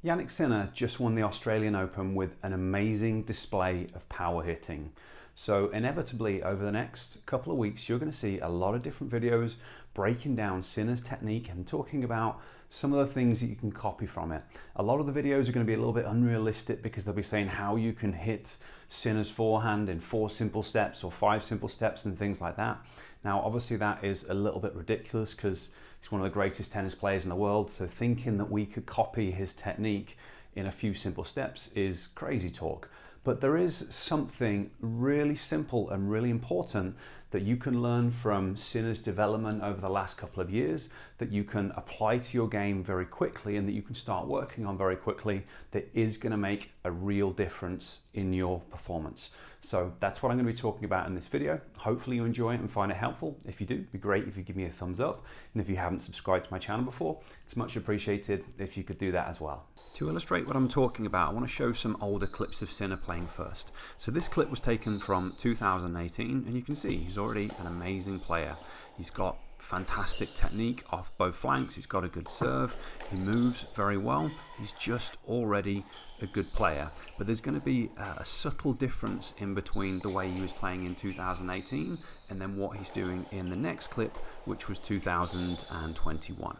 Jannik Sinner just won the Australian Open with an amazing display of power hitting. So inevitably over the next couple of weeks, you're going to see a lot of different videos breaking down Sinner's technique and talking about some of the things that you can copy from it. A lot of the videos are going to be a little bit unrealistic because they'll be saying how you can hit Sinner's forehand in 4 simple steps or 5 simple steps and things like that. Now, obviously that is a little bit ridiculous because he's one of the greatest tennis players in the world. So thinking that we could copy his technique in a few simple steps is crazy talk. But there is something really simple and really important that you can learn from Sinner's development over the last couple of years that you can apply to your game very quickly and that you can start working on very quickly that is going to make a real difference in your performance. So that's what I'm going to be talking about in this video. Hopefully you enjoy it and find it helpful. If you do, it'd be great if you give me a thumbs up. And if you haven't subscribed to my channel before, it's much appreciated if you could do that as well. To illustrate what I'm talking about, I want to show some older clips of Sinner playing first. So this clip was taken from 2018 and you can see he's already an amazing player. He's got fantastic technique off both flanks, he's got a good serve, he moves very well, he's just already a good player. But there's going to be a subtle difference in between the way he was playing in 2018 and then what he's doing in the next clip, which was 2021.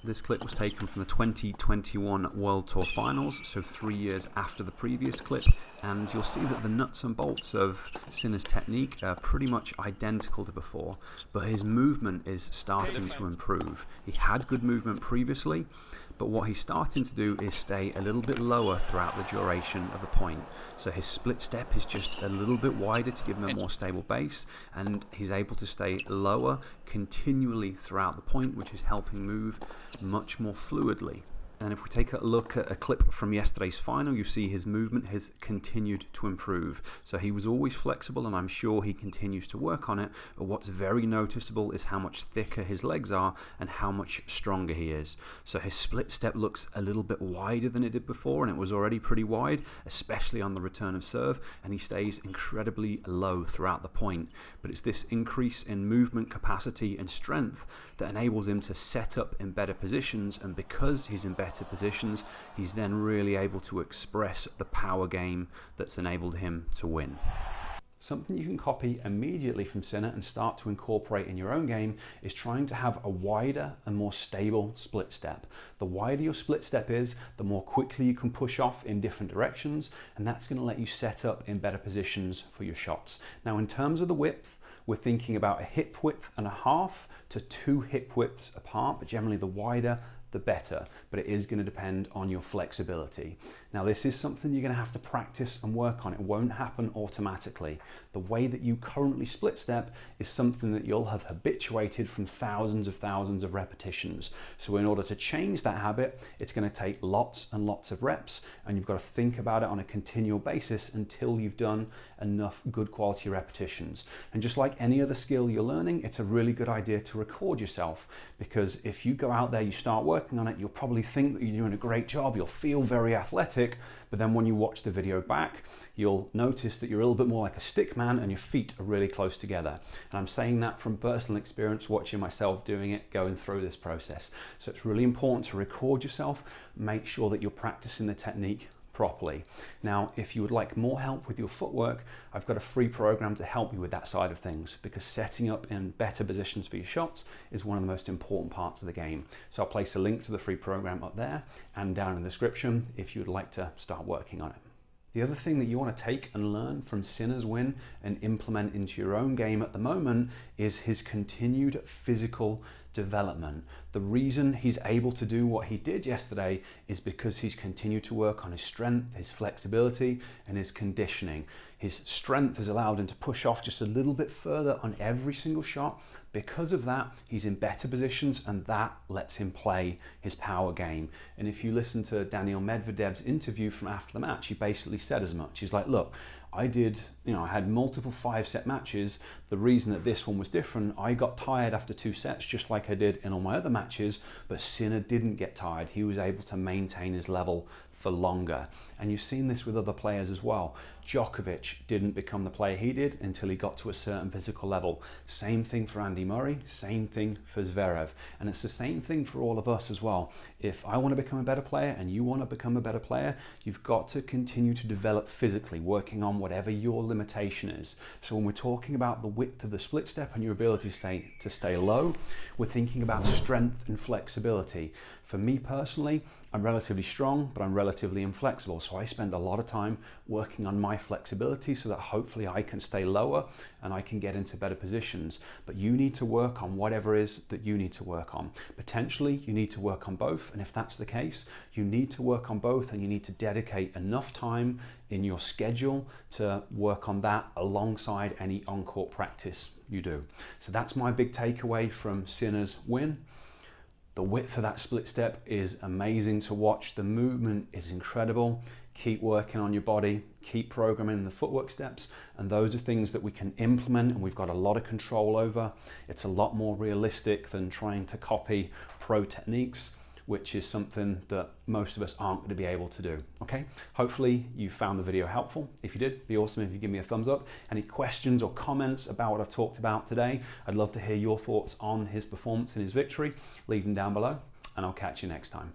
This clip was taken from the 2021 World Tour Finals, so 3 years after the previous clip, and you'll see that the nuts and bolts of Sinner's technique are pretty much identical to before, but his movement is starting to improve. He had good movement previously, but what he's starting to do is stay a little bit lower throughout the duration of the point. So his split step is just a little bit wider to give him a more stable base, and he's able to stay lower continually throughout the point, which is helping move much more fluidly. And if we take a look at a clip from yesterday's final, you see his movement has continued to improve. So he was always flexible, and I'm sure he continues to work on it. But what's very noticeable is how much thicker his legs are and how much stronger he is. So his split step looks a little bit wider than it did before, and it was already pretty wide, especially on the return of serve, and he stays incredibly low throughout the point. But it's this increase in movement capacity and strength that enables him to set up in better positions, and because he's in better positions, he's then really able to express the power game that's enabled him to win. Something you can copy immediately from Sinner and start to incorporate in your own game is trying to have a wider and more stable split step. The wider your split step is, the more quickly you can push off in different directions, and that's going to let you set up in better positions for your shots. Now, in terms of the width, we're thinking about a hip width and a half to 2 hip widths apart, but generally the wider the better, but it is going to depend on your flexibility. Now, this is something you're going to have to practice and work on. It won't happen automatically. The way that you currently split step is something that you'll have habituated from thousands of repetitions. So in order to change that habit, it's going to take lots and lots of reps, and you've got to think about it on a continual basis until you've done enough good quality repetitions. And just like any other skill you're learning, it's a really good idea to record yourself, because if you go out there, you start working on it, you'll probably think that you're doing a great job, you'll feel very athletic, but then when you watch the video back, you'll notice that you're a little bit more like a stick man and your feet are really close together. And I'm saying that from personal experience, watching myself doing it, going through this process. So it's really important to record yourself, make sure that you're practicing the technique properly. Now, if you would like more help with your footwork, I've got a free program to help you with that side of things, because setting up in better positions for your shots is one of the most important parts of the game. So I'll place a link to the free program up there and down in the description if you would like to start working on it. The other thing that you want to take and learn from Sinner's win and implement into your own game at the moment is his continued physical development. The reason he's able to do what he did yesterday is because he's continued to work on his strength, his flexibility, and his conditioning. His strength has allowed him to push off just a little bit further on every single shot. Because of that, he's in better positions, and that lets him play his power game. And if you listen to Daniil Medvedev's interview from after the match, he basically said as much. He's like, look, I had multiple 5-set matches. The reason that this one was different, I got tired after 2 sets, just like I did in all my other matches, but Sinner didn't get tired. He was able to maintain his level for longer. And you've seen this with other players as well. Djokovic didn't become the player he did until he got to a certain physical level. Same thing for Andy Murray, same thing for Zverev. And it's the same thing for all of us as well. If I want to become a better player and you want to become a better player, you've got to continue to develop physically, working on whatever your limitation is. So when we're talking about the width of the split step and your ability to stay low, we're thinking about strength and flexibility. For me personally, I'm relatively strong, but I'm relatively inflexible. So I spend a lot of time working on my flexibility so that hopefully I can stay lower and I can get into better positions. But you need to work on whatever it is that you need to work on. Potentially, you need to work on both. And if that's the case, you need to work on both, and you need to dedicate enough time in your schedule to work on that alongside any on-court practice you do. So that's my big takeaway from Sinner's win. The width of that split step is amazing to watch. The movement is incredible. Keep working on your body, keep programming the footwork steps, and those are things that we can implement and we've got a lot of control over. It's a lot more realistic than trying to copy pro techniques, which is something that most of us aren't going to be able to do. Okay, hopefully you found the video helpful. If you did, it'd be awesome if you give me a thumbs up. Any questions or comments about what I've talked about today, I'd love to hear your thoughts on his performance and his victory. Leave them down below, and I'll catch you next time.